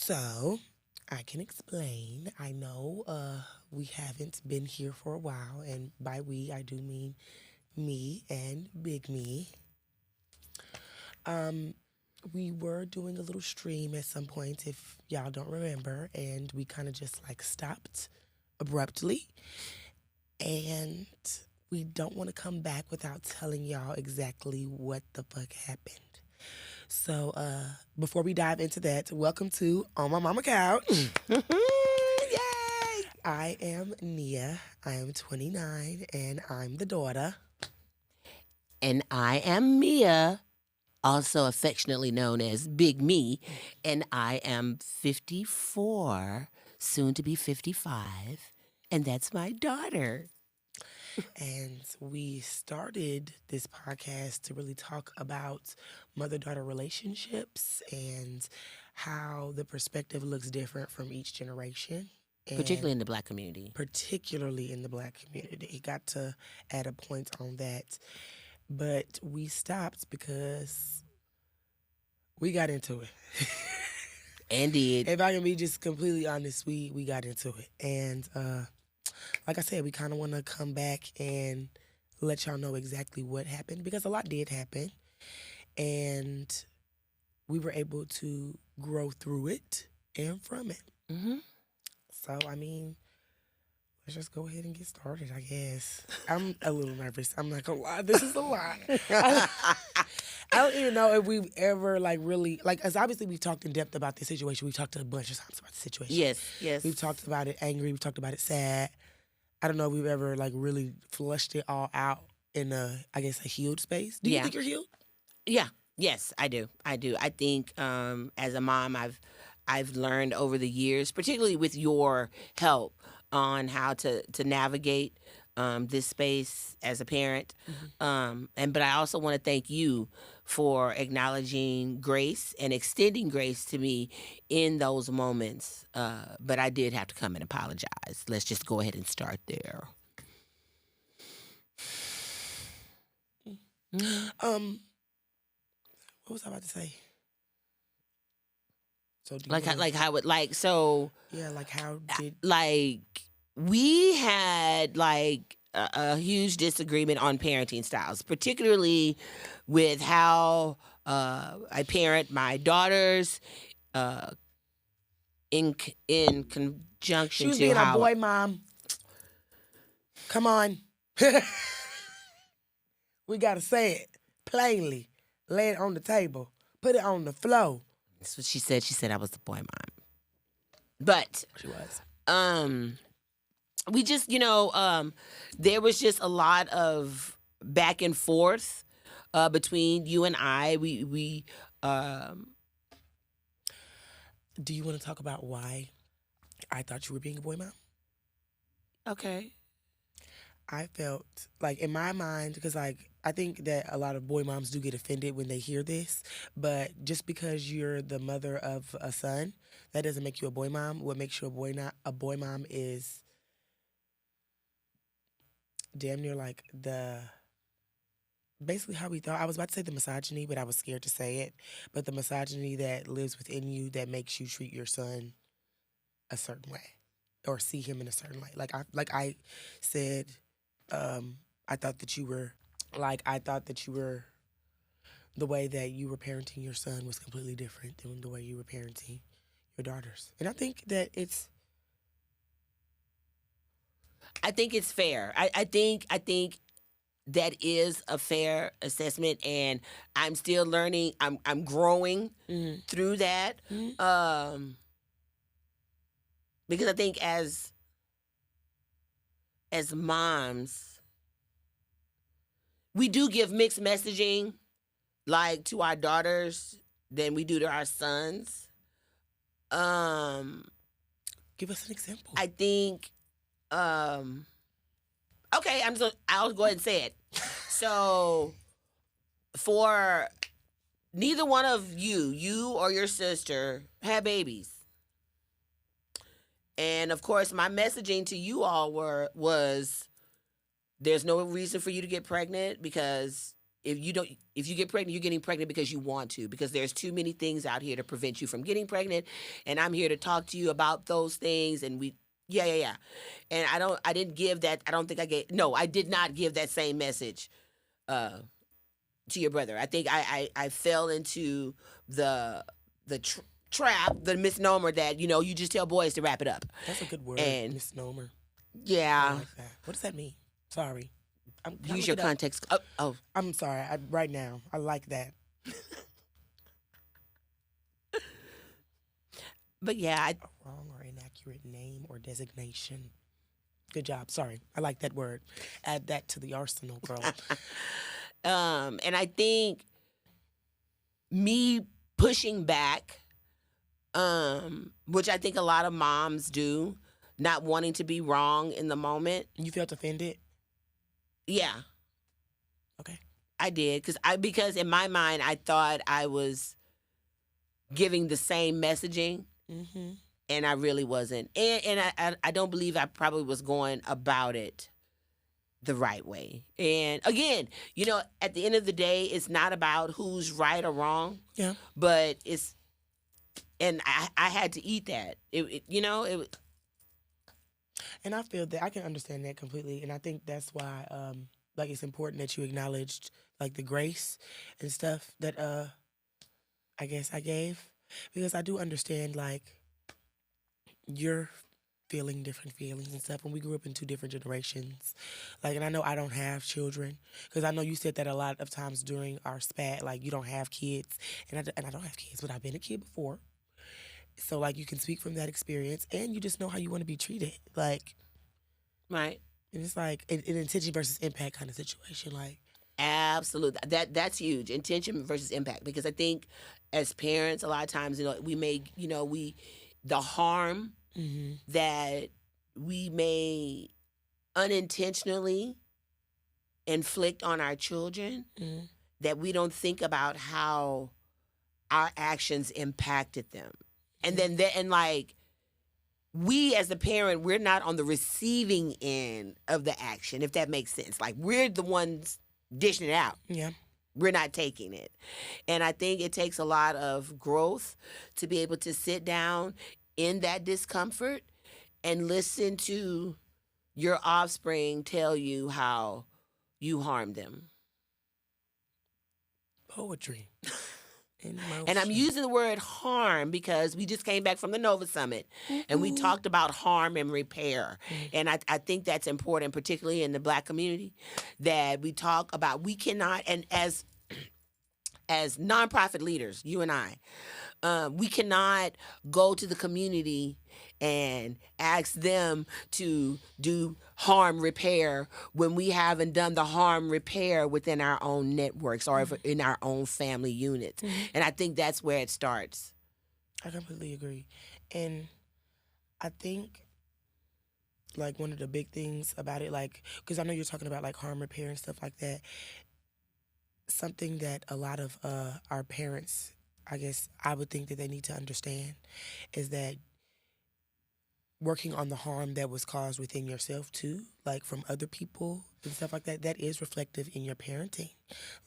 So, I can explain. I know we haven't been here for a while, and by we, I do mean me and Big Me. Um, we were doing a little stream at some point, if y'all don't remember, and we kind of just like stopped abruptly. And we don't want to come back without telling y'all exactly what the fuck happened. So, before we dive into that, welcome to On My Mama Couch. Yay! I am Nia. I am 29, and I'm the daughter. And I am Mia, also affectionately known as Big Me, and I am 54, soon to be 55, and that's my daughter. And we started this podcast to really talk about mother-daughter relationships and how the perspective looks different from each generation. Particularly in the Black community. Particularly in the Black community. He got to add a point on that. But we stopped because we got into it. Indeed. If I can be just completely honest, we got into it. And like I said, we kind of want to come back and let y'all know exactly what happened, because a lot did happen. And we were able to grow through it and from it. Mm-hmm. So, I mean, let's just go ahead and get started, I guess. I'm a little nervous. I'm not going to lie. This is a lot. I don't even know if we've ever, like, really, like, as obviously we've talked in depth about this situation. We've talked a bunch of times about the situation. Yes. We've talked about it angry. We've talked about it sad. I don't know if we've ever, like, really flushed it all out in I guess, a healed space. Do you think you're healed? Yeah. Yes, I do. I think as a mom, I've learned over the years, particularly with your help, on how to navigate this space as a parent. Mm-hmm. But I also want to thank you for acknowledging grace and extending grace to me in those moments. But I did have to come and apologize. Let's just go ahead and start there. What was I about to say? So yeah, like how did we had a huge disagreement on parenting styles, particularly with how I parent my daughters in conjunction she was to being how a boy mom. Come on. We gotta say it plainly. Lay it on the table. Put it on the floor. That's what she said. She said I was the boy mom. But she was. We just, there was just a lot of back and forth between you and I. We Do you want to talk about why I thought you were being a boy mom? Okay. I felt like in my mind, because like I think that a lot of boy moms do get offended when they hear this, but just because you're the mother of a son, that doesn't make you a boy mom. What makes you a boy mom is damn near like basically how we thought. I was about to say the misogyny, but I was scared to say it. But the misogyny that lives within you that makes you treat your son a certain way or see him in a certain light. Like I said, I thought that you were the way that you were parenting your son was completely different than the way you were parenting your daughters. And I think that it's fair. I think that is a fair assessment, and I'm still learning. I'm growing through that. Because I think as moms, we do give mixed messaging, like to our daughters, than we do to our sons. Give us an example. I think. Okay, I'll go ahead and say it. So, for neither one of you or your sister, had babies. And of course, my messaging to you all was there's no reason for you to get pregnant, because if you get pregnant, you're getting pregnant because you want to, because there's too many things out here to prevent you from getting pregnant, and I'm here to talk to you about those things. And yeah. And I didn't give that. I don't think I gave. No, I did not give that same message to your brother. I think I fell into the trap, the misnomer that you just tell boys to wrap it up. That's a good word, And misnomer. I yeah, like that. What does that mean? Sorry. Can I use look your it up? context. Oh, I'm sorry. Right now, I like that. but yeah, A wrong or inaccurate name or designation. Good job. Sorry. I like that word. Add that to the arsenal, girl. and I think me pushing back, which I think a lot of moms do, not wanting to be wrong in the moment. You felt offended? Yeah, Okay. I did, because in my mind I thought I was giving the same messaging, Mm-hmm. and I really wasn't. And I don't believe I probably was going about it the right way. And again, at the end of the day, it's not about who's right or wrong. Yeah. But and I had to eat that. And I feel that I can understand that completely. And I think that's why, like, it's important that you acknowledged, like, the grace and stuff that, I guess I gave. Because I do understand, like, you're feeling different feelings and stuff. And we grew up in two different generations. Like, and I know I don't have children. Because I know you said that a lot of times during our spat, like, you don't have kids. And I don't have kids, but I've been a kid before. So, like, you can speak from that experience. And you just know how you want to be treated. Like, right. and it's like an intention versus impact kind of situation. Like, Absolutely. That's huge. Intention versus impact. Because I think as parents, a lot of times, we may, the harm mm-hmm. that we may unintentionally inflict on our children, Mm-hmm. that we don't think about how our actions impacted them. And then like, we as the parent, we're not on the receiving end of the action, if that makes sense. Like, we're the ones dishing it out. Yeah. We're not taking it. And I think it takes a lot of growth to be able to sit down in that discomfort and listen to your offspring tell you how you harmed them. Poetry. And I'm using the word harm because we just came back from the Nova Summit, and we talked about harm and repair. And I think that's important, particularly in the Black community, that we talk about. We cannot, and as nonprofit leaders, you and I, we cannot go to the community and ask them to do harm repair when we haven't done the harm repair within our own networks or in our own family units. And I think that's where it starts. I completely agree. And I think, like, one of the big things about it, like, because I know you're talking about, like, harm repair and stuff like that, something that a lot of our parents, I guess I would think that they need to understand is that working on the harm that was caused within yourself too, like from other people and stuff like that, that is reflective in your parenting.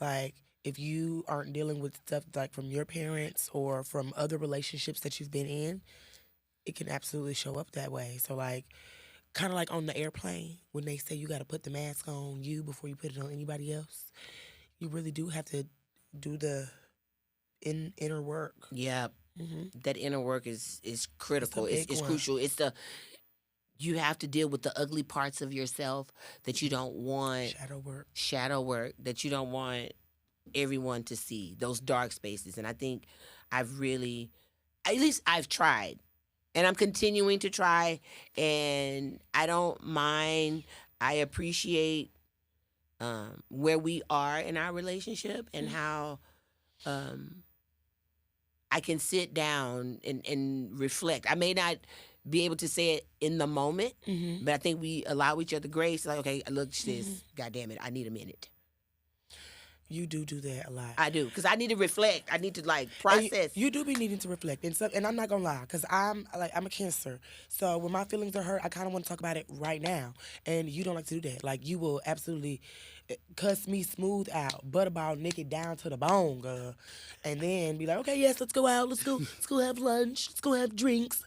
Like, if you aren't dealing with stuff like from your parents or from other relationships that you've been in, it can absolutely show up that way. So, like, kind of like on the airplane when they say you got to put the mask on you before you put it on anybody else, you really do have to do the inner work. Yeah. Mm-hmm. That inner work is critical. It's one. crucial. You have to deal with the ugly parts of yourself that you don't want. Shadow work that you don't want everyone to see. Those dark spaces. And I think at least I've tried. And I'm continuing to try. And I don't mind. I appreciate where we are in our relationship and how I can sit down and reflect. I may not be able to say it in the moment, but I think we allow each other grace. Like, okay, look, sis, God damn it, I need a minute. You do that a lot. I do, because I need to reflect. I need to like And process. you do be needing to reflect, and I'm not gonna lie, cause I'm a Cancer, so when my feelings are hurt, I kind of want to talk about it right now, and you don't like to do that. Like you will absolutely cuss me smooth out, butterball naked down to the bone, girl, and then be like, okay, yes, let's go out, let's go have lunch, let's go have drinks.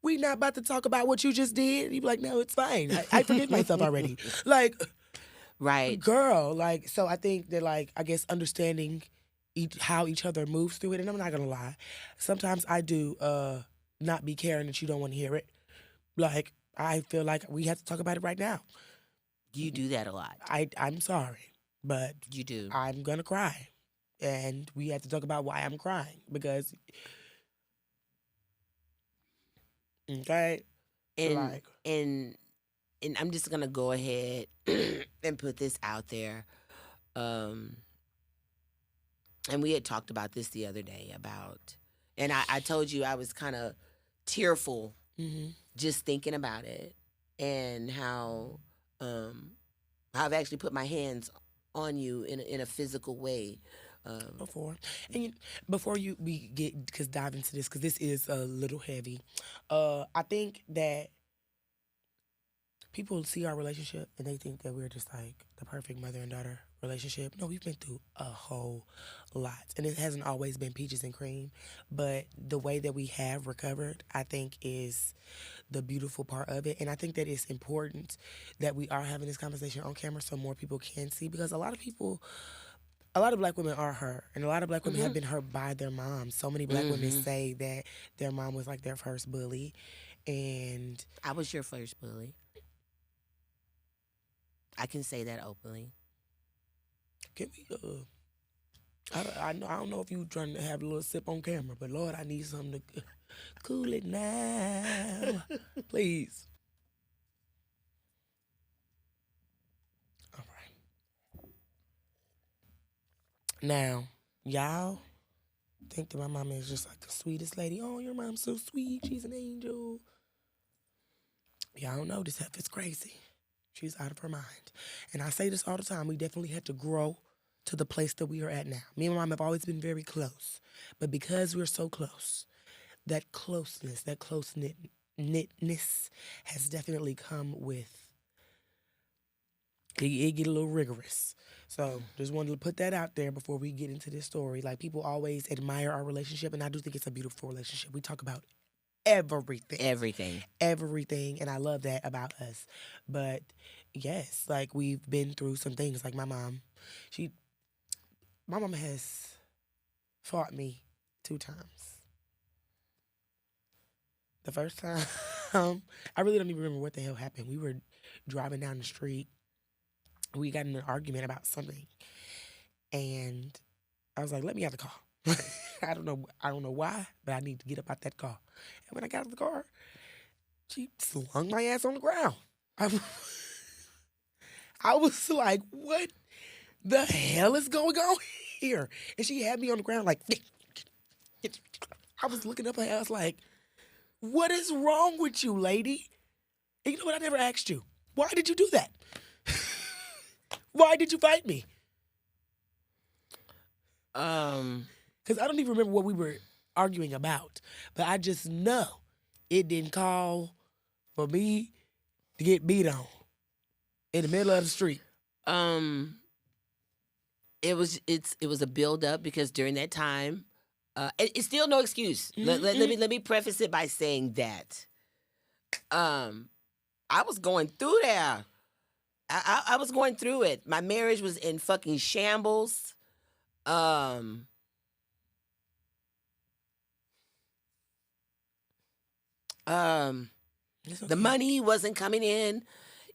We not about to talk about what you just did. You be like, no, it's fine. I forgive myself already. Like, Right. girl, like, so I think that, like, I guess understanding how each other moves through it, and I'm not gonna lie, sometimes I do not be caring that you don't want to hear it. Like, I feel like we have to talk about it right now. You do that a lot. I'm sorry, but You do. I'm gonna cry, and we have to talk about why I'm crying because, okay, And like, and and I'm just gonna go ahead and put this out there. Um, and we had talked about this the other day about, and I told you I was kind of tearful mhm, just thinking about it, and how I've actually put my hands on you in a physical way. before, and before we get because dive into this because this is a little heavy. I think that people see our relationship and they think that we're just like the perfect mother and daughter relationship. No, we've been through a whole lot. And it hasn't always been peaches and cream. But the way that we have recovered, I think, is the beautiful part of it. And I think that it's important that we are having this conversation on camera so more people can see because a lot of black women are hurt, and a lot of black women have been hurt by their moms. So many black women say that their mom was like their first bully, and I was your first bully. I can say that openly. can we I don't know if you trying to have a little sip on camera, but Lord, I need something to cool it now, please. All right. Now, y'all think that my mama is just like the sweetest lady. Oh, your mom's so sweet. She's an angel. Y'all don't know this heifer is crazy. She's out of her mind. And I say this all the time. We definitely had to grow to the place that we are at now. Me and my mom have always been very close. But because we're so close, that closeness, that close knitness has definitely come with it get a little rigorous. So just wanted to put that out there before we get into this story. Like people always admire our relationship, and I do think it's a beautiful relationship. We talk about Everything. everything, and I love that about us. But yes, like we've been through some things. Like she, my mom has fought me 2 times. The first time, I really don't even remember what the hell happened. We were driving down the street. We got in an argument about something, and I was like, "Let me out the car." I don't know why, but I need to get up out that car. And when I got out of the car, she slung my ass on the ground. I was like, "What the hell is going on here?" And she had me on the ground like, I was looking up at her. I was like, "What is wrong with you, lady?" And you know what? I never asked you. Why did you do that? Why did you fight me? Because I don't even remember what we were arguing about. But I just know it didn't call for me to get beat on in the middle of the street. It was a build up because during that time, it's still no excuse. Let me preface it by saying that I was going through there. I was going through it. My marriage was in fucking shambles. The money wasn't coming in,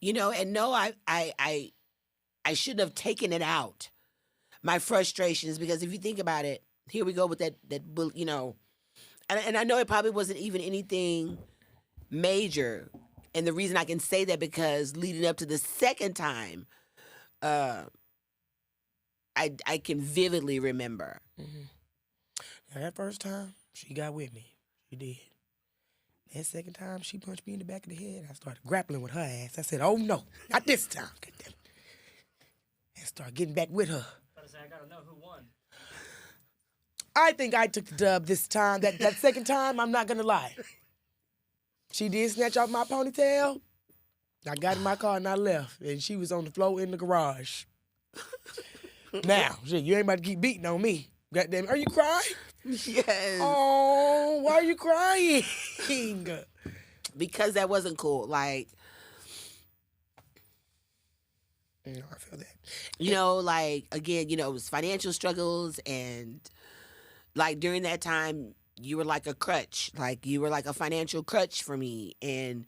and no, I shouldn't have taken it out. My frustrations, because if you think about it, here we go with that, and I know it probably wasn't even anything major. And the reason I can say that because leading up to the second time, I can vividly remember. Now, that first time, she got with me. She did. That second time, she punched me in the back of the head. I started grappling with her ass. I said, "Oh no, not this time." and start getting back with her. I gotta know who won. I think I took the dub this time. That second time, I'm not gonna lie. She did snatch off my ponytail. I got in my car and I left, and she was on the floor in the garage. Now, shit, you ain't about to keep beating on me. Goddamn, are you crying? Yes. Oh, why are you crying? Because that wasn't cool. Like, No, I feel that. you know, like, again, you know, it was financial struggles, and like during that time, you were like a crutch. Like, you were like a financial crutch for me. And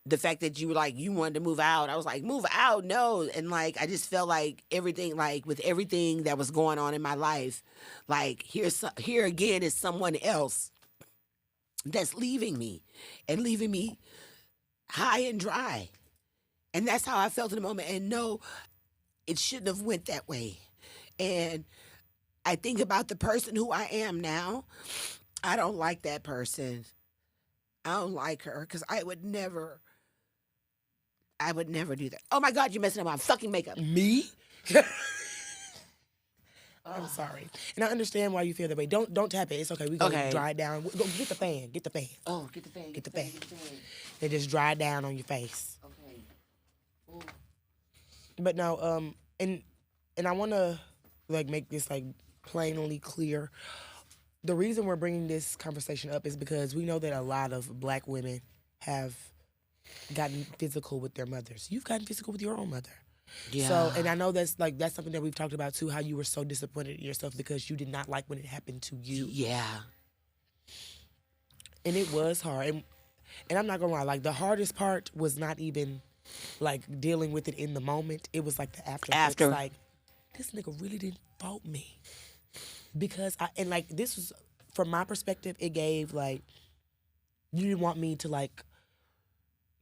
the fact that you were like, you wanted to move out, I was like, move out? No. And like, I just felt like everything, like with everything that was going on in my life, like here again is someone else that's leaving me and leaving me high and dry. And that's how I felt in the moment. And no, it shouldn't have went that way. And I think about the person who I am now. I don't like that person. I don't like her because I would never do that. Oh my God, you're messing up my fucking makeup. Me? I'm sorry. And I understand why you feel that way. Don't tap it. It's okay. We gonna Okay. dry it down. Go get the fan. Get the fan. Oh, get the fan. Get the fan. They just dry it down on your face. Okay. Ooh. But no, and I want to like make this like plainly clear. The reason we're bringing this conversation up is because we know that a lot of Black women have gotten physical with their mothers. You've gotten physical with your own mother. Yeah. So, and I know that's something that we've talked about too, how you were so disappointed in yourself because you did not like when it happened to you. Yeah. And it was hard. And I'm not gonna lie, like the hardest part was not even like dealing with it in the moment. It was like the after. Like, this nigga really didn't fault me. Because this was, from my perspective, it gave like, you didn't want me to like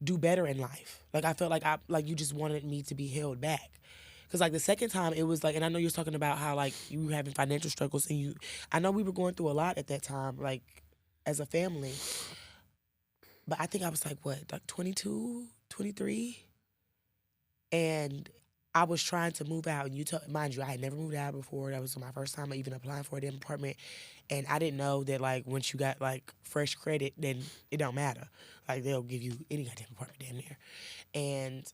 do better in life. Like I felt like you just wanted me to be held back. Cause like the second time it was like, and I know you was talking about how like you were having financial struggles and I know we were going through a lot at that time, like as a family. But I think I was like 22, 23? And I was trying to move out. And mind you, I had never moved out before. That was my first time even applying for a damn apartment. And I didn't know that like once you got like fresh credit, then it don't matter. Like they'll give you any goddamn apartment damn near. And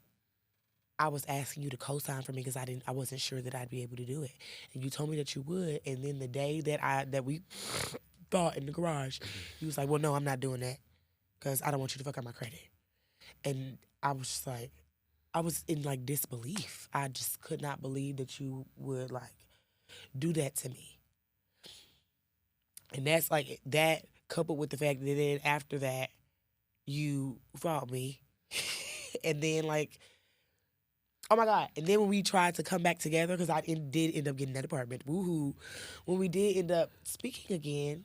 I was asking you to co-sign for me because I wasn't sure that I'd be able to do it. And you told me that you would. And then the day that we fought in the garage, you was like, well, no, I'm not doing that because I don't want you to fuck up my credit. And I was just like, I was in like disbelief. I just could not believe that you would like do that to me. And that's like that coupled with the fact that then after that you fought me. And then like, oh my God. And then when we tried to come back together, because I did end up getting that apartment, woohoo. When we did end up speaking again,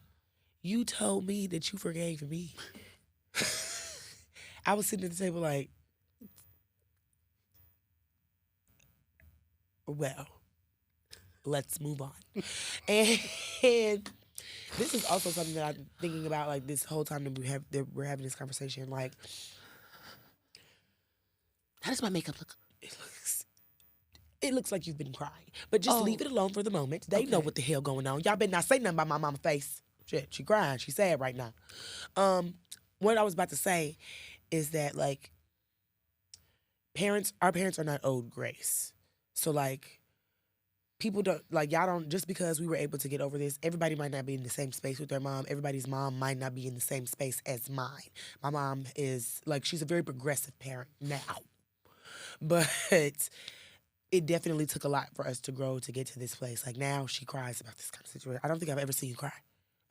you told me that you forgave me. I was sitting at the table like, well, let's move on. And this is also something that I'm thinking about like this whole time that we're having this conversation. Like, How does my makeup look? it looks like you've been crying. But just leave it alone for the moment. They know what the hell going on. Y'all better not say nothing about my mama's face. Shit, she crying. She sad right now. What I was about to say is that like our parents are not owed grace. So like people don't, like y'all don't, just because we were able to get over this, everybody might not be in the same space with their mom. Everybody's mom might not be in the same space as mine. My mom is like, she's a very progressive parent now. But it definitely took a lot for us to grow to get to this place. Like now she cries about this kind of situation. I don't think I've ever seen you cry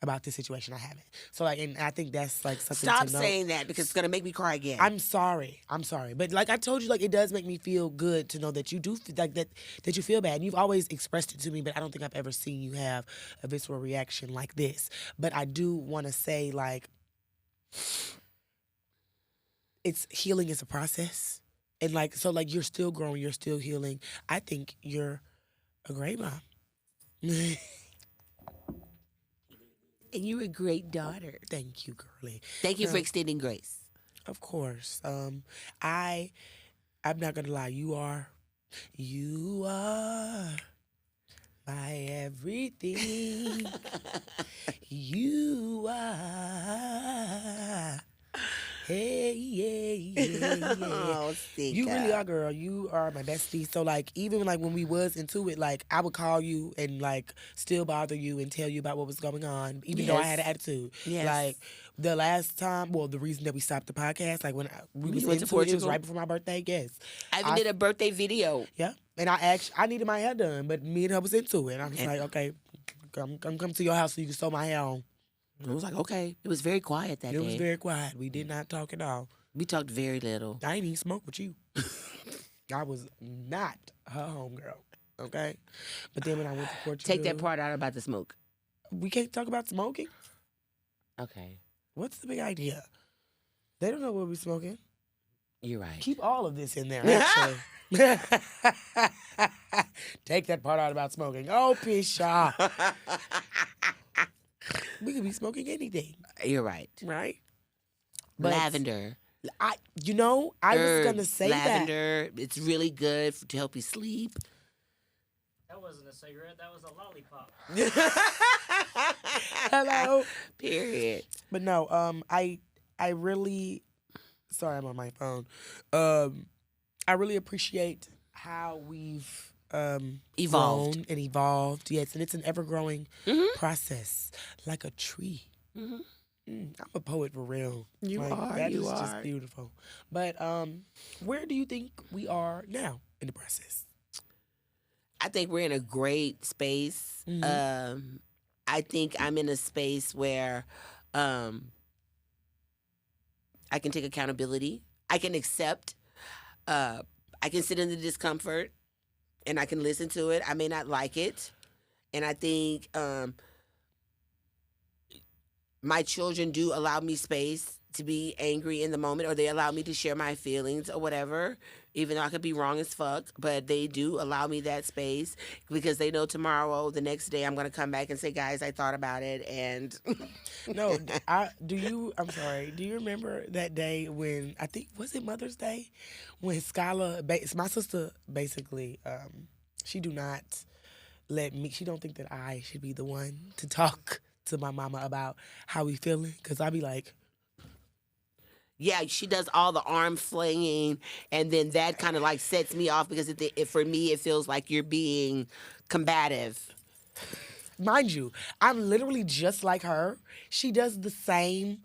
about this situation. I haven't. So like, and I think that's like something Stop to know. saying that because it's gonna make me cry again. I'm sorry. But like I told you, like it does make me feel good to know that you do like that you feel bad. And you've always expressed it to me, but I don't think I've ever seen you have a visceral reaction like this. But I do want to say like healing is a process. And like so like you're still growing, you're still healing. I think you're a great mom. And you're a great daughter. Thank you, girlie. Thank you for extending grace. Of course. I'm not gonna lie, you are You are my everything. You are. Hey, yeah, yeah, yeah. Oh, You Sika. really are, girl. You are my bestie. So, like, even like when we was into it, like, I would call you and like still bother you and tell you about what was going on, even though I had an Yes. attitude. Yes. Like the last time, well, the reason that we stopped the podcast, like when we was went to into it, it was Portugal? right before my birthday. Yes, I even did a birthday video. yeah. And I needed my hair done, but me and her was into it. And I was like, okay, come to your house so you can sew my hair on. I was like, okay. It was very quiet that day. It was very quiet. We did not talk at all. We talked very little. I ain't even smoke with you. I was not her homegirl, okay? But then when I went to Portugal... Take that part out about the smoke. We can't talk about smoking? Okay. What's the big idea? They don't know what we're smoking. You're right. Keep all of this in there, actually. Take that part out about smoking. Oh, Pisha. We could be smoking anything. You're right. Right? But lavender. I was going to say lavender, it's really good to help you sleep. That wasn't a cigarette. That was a lollipop. Hello. Period. But no, I really... Sorry, I'm on my phone. I really appreciate how we've evolved grown and evolved. Yes, and it's an ever-growing process, like a tree. I'm a poet for real. You are. That you is are. just beautiful. But where do you think we are now in the process? I think we're in a great space. I think I'm in a space where I can take accountability. I can accept. I can sit in the discomfort, and I can listen to it. I may not like it, and I think my children do allow me space to be angry in the moment, or they allow me to share my feelings or whatever, even though I could be wrong as fuck. But they do allow me that space because they know tomorrow, the next day, I'm going to come back and say, guys, I thought about it. And No, do you remember that day when, I think, was it Mother's Day? When Skylar, my sister, basically, she do not let me, she don't think that I should be the one to talk to my mama about how we feeling. Because I be like, yeah, she does all the arm flinging, and then that kind of like sets me off because for me, it feels like you're being combative. mind you, I'm literally just like her. She does the same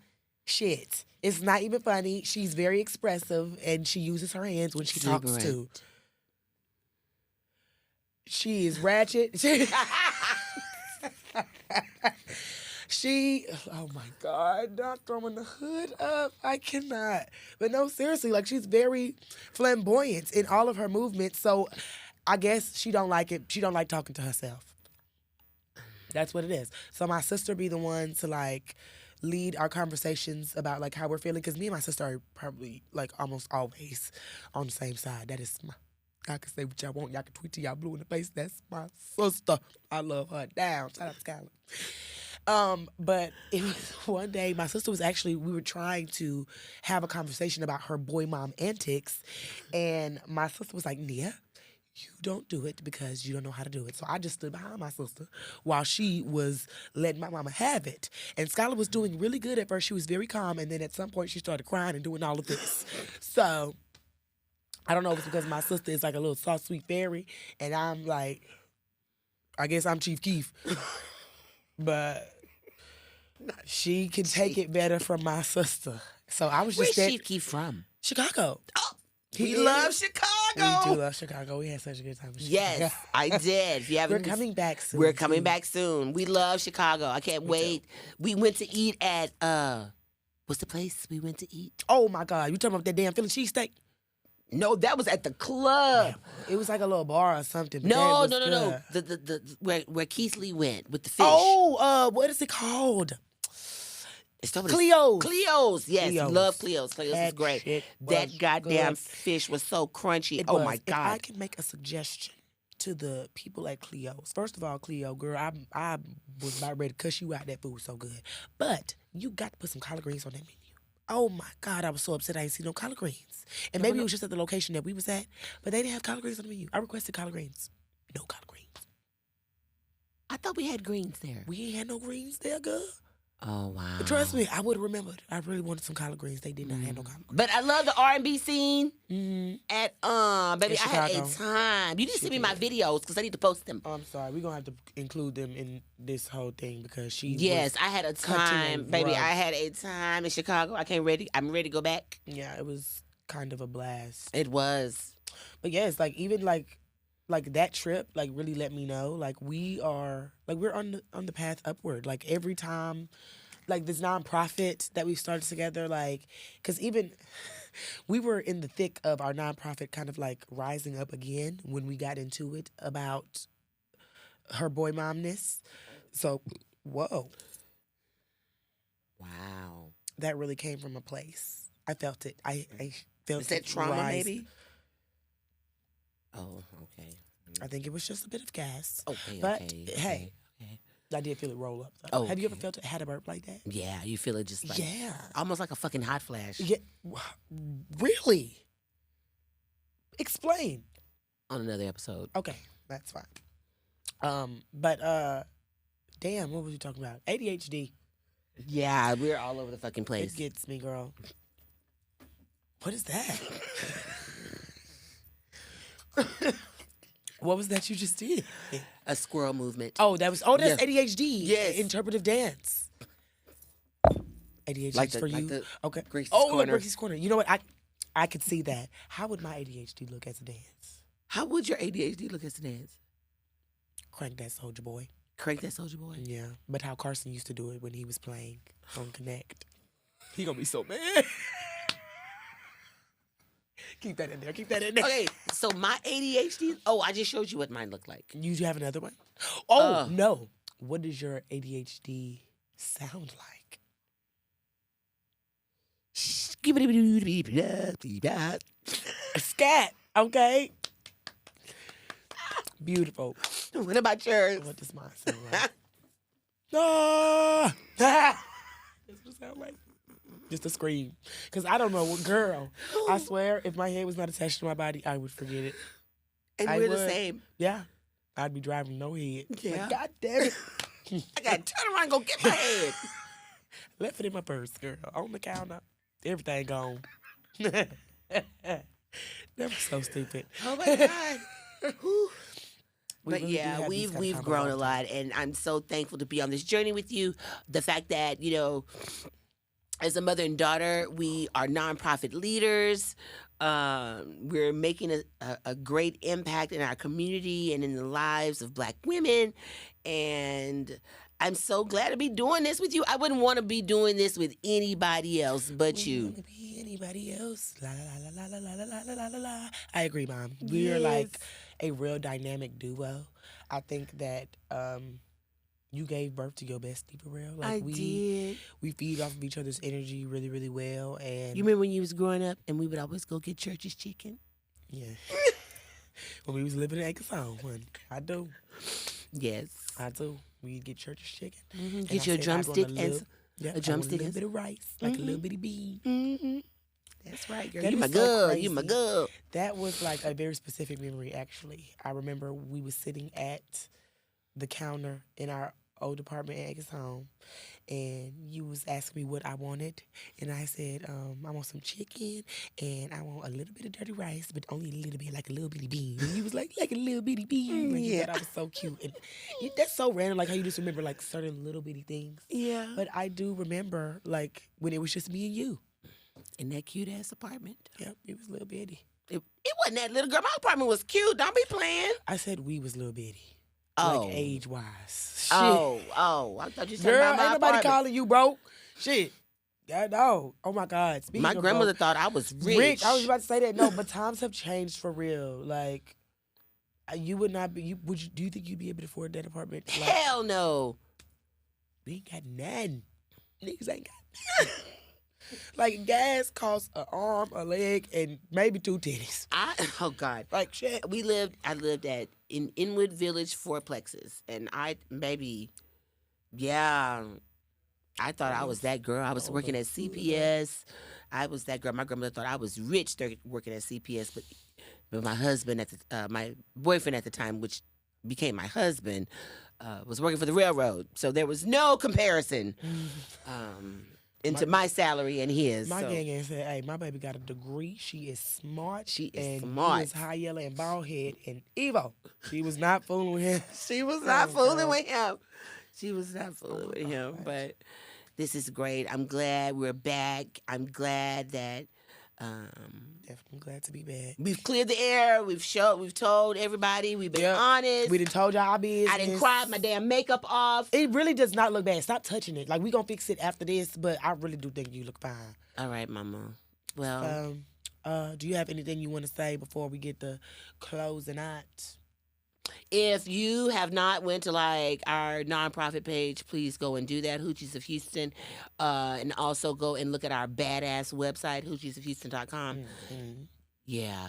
shit. It's not even funny. She's very expressive, and she uses her hands when she talks too. She is ratchet. Oh my God, not throwing the hood up. I cannot. But no, seriously, like she's very flamboyant in all of her movements. So I guess she don't like it. She don't like talking to herself. That's what it is. So my sister be the one to like lead our conversations about like how we're feeling. Because me and my sister are probably like almost always on the same side. That is y'all can say what y'all want. Y'all can tweet to y'all blue in the face. That's my sister. I love her down. Shout out to Skylar. But it was one day, my sister was we were trying to have a conversation about her boy mom antics. And my sister was like, Nia, you don't do it because you don't know how to do it. So I just stood behind my sister while she was letting my mama have it. And Skylar was doing really good at first. She was very calm. And then at some point she started crying and doing all of this. So I don't know if it's because my sister is like a little soft, sweet fairy. And I'm like, I guess I'm Chief Keef. But she can take it better from my sister. So I was just Where's Chief Keef from? Chicago. Oh, we love Chicago. We do love Chicago. We had such a good time in Chicago. Yes, I did. If you haven't, We're coming back soon. We're coming back soon. We love Chicago. I can't wait. We went to eat at what's the place we went to eat? Oh my God, you talking about that damn Philly cheesesteak? No, that was at the club. Yeah, it was like a little bar or something. No. The where Keithley went with the fish. Oh, what is it called? Cleo's. Cleo's, yes. Cleo's. Love Cleo's. Cleo's is great. That goddamn good. fish was so crunchy. Oh my God. If I can make a suggestion to the people at Cleo's. First of all, Cleo, girl, I was about ready to cuss you out. That food was so good. But you got to put some collard greens on that menu. Oh my God, I was so upset I didn't see no collard greens. And maybe it was just at the location that we was at, but they didn't have collard greens on the menu. I requested collard greens. No collard greens. I thought we had greens there. We ain't had no greens there, girl. Oh, wow. But trust me, I would have remembered. I really wanted some collard greens. They did not have no collard greens. But I love the R&B scene at, baby, In I had a Chicago. time. You didn't send me my videos because I need to post them. Oh, I'm sorry. We're going to have to include them in this whole thing because she Yes, was I had a cutting time, and baby. rough. I had a time in Chicago. I'm ready to go back. Yeah, it was kind of a blast. It was. But yes, like even like that trip like really let me know like we're on the path upward. Like every time like this nonprofit that we started together, like because even we were in the thick of our nonprofit kind of like rising up again when we got into it about her boy momness. So whoa, Wow. that really came from a place. I felt it. I felt Is that it trauma, rise. maybe? Oh, okay. I think it was just a bit of gas. Okay, But, okay. hey. Okay. I did feel it roll up though. Oh, Have you ever okay. felt it had a burp like that? Yeah, you feel it just like, Yeah. almost like a fucking hot flash Yeah. Really? Explain. on another episode. Okay, that's fine. But damn, what was you talking about? ADHD. Yeah, we're all over the fucking place. It gets me, girl. What is that? What was that you just did? A squirrel movement. That's Yeah. ADHD. Yes. Interpretive dance. ADHD Like is the- for like you. the Okay. Gracie's Like Corner. Gracie's Corner. You know what? I could see that. How would my ADHD look as a dance? How would your ADHD look as a dance? Crank that soldier boy. Crank that soldier boy. Yeah. But how Carson used to do it when he was playing on Connect. He gonna be so mad. Keep that in there. Keep that in there. Okay, so my ADHD. Oh, I just showed you what mine looked like. You have another one? Oh, Uh. no. What does your ADHD sound like? Scat. Okay. Beautiful. What about yours? What does mine sound like? Ah! That's what it sound like. Just a scream. Because I don't know what girl. I swear, if my head was not attached to my body, I would forget it. And I we're the would. same. Yeah. I'd be driving no head. Yeah. Like, God damn it. I gotta turn around and go get my head. Left it in my purse, girl. On the counter. Everything gone. That was so stupid. Oh my God. Whew. We But really do yeah, have these kind of we've combos grown all a the lot, and I'm so thankful to be on this journey with you. The fact that, you know, as a mother and daughter, we are nonprofit leaders. We're making a great impact in our community and in the lives of Black women. And I'm so glad to be doing this with you. I wouldn't want to be doing this with anybody else but We you. don't wanna be anybody else. La la la la la la la la la la. I agree, Mom. We're like Yes. a real dynamic duo. I think that you gave birth to your bestie for real. Like I did. we feed off of each other's energy really, really well. And You remember when you was growing up and we would always go get Church's chicken? yeah. When we was living in Acres Home, honey. I do. Yes. I do. We'd get Church's chicken. And Get I you a said I'd want drumstick little- and a yeah, I want drumstick a and little bit of rice, like a little bitty bean. Mm-hmm. That's right, girl. That You my is so girl. You my crazy. girl. That was like a very specific memory, actually. I remember we was sitting at the counter in our old apartment at Agnes home, and you was asking me what I wanted, and I said, I want some chicken, and I want a little bit of dirty rice, but only a little bit, like a little bitty bean. And you was like a little bitty bean. Like, you thought I was so cute. And that's so random, like how you just remember like certain little bitty things. Yeah. But I do remember like when it was just me and you. In that cute ass apartment. Yep, it was little bitty. It wasn't that little girl. My apartment was cute. Don't be playing. I said we was little bitty. Oh. Like age-wise. Oh. I thought you said Girl, about my ain't nobody apartment. calling you broke. Shit. Yeah, no. Oh my God. Speaking My of grandmother broke, thought I was rich. I was about to say that. No, but times have changed for real. Like, you would not be. Do you think you'd be able to afford that apartment? Like, Hell no. we ain't got none. Niggas ain't got none. Like, gas costs an arm, a leg, and maybe 2 titties. Oh God. Like, shit. I lived in Inwood Village fourplexes, and yeah, I thought I was that girl. I was working at CPS. I was that girl. My grandmother thought I was rich working at CPS, but my husband my boyfriend at the time, which became my husband, was working for the railroad. So there was no comparison into my salary and his. My so. gang said, "Hey, my baby got a degree. She is smart. She is and smart. He is high yellow and bald head and Evo. She was not fooling with him. She was not fooling with him. She was not fooling with him. But this is great. I'm glad we're back. I'm glad that Definitely glad to be back. we've cleared the air. We've told everybody. We've been honest. We done told y'all our business. I didn't cry my damn makeup off. It really does not look bad. Stop touching it. Like, we gonna fix it after this, but I really do think you look fine. All right, Mama. Well, do you have anything you want to say before we get the closing out? if you have not went to like our nonprofit page, please go and do that, Hoochies of Houston, and also go and look at our badass website, hoochiesofhouston.com. Yeah.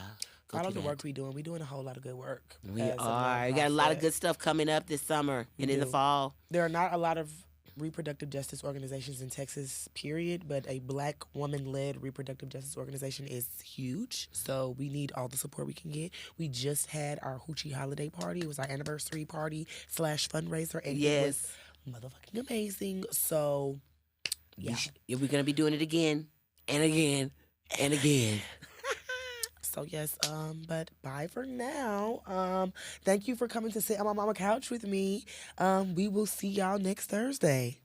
Follow the work we doing. We doing a whole lot of good work. We are. We got a lot of good stuff coming up this summer and in the fall. There are not a lot of reproductive justice organizations in Texas, period, but a Black woman-led reproductive justice organization is huge. So we need all the support we can get. We just had our Hoochie holiday party. It was our anniversary party / fundraiser, and it was motherfucking amazing. So, yeah. We're going to be doing it again and again and again. So yes, but bye for now. Thank you for coming to sit on my mama couch with me. We will see y'all next Thursday.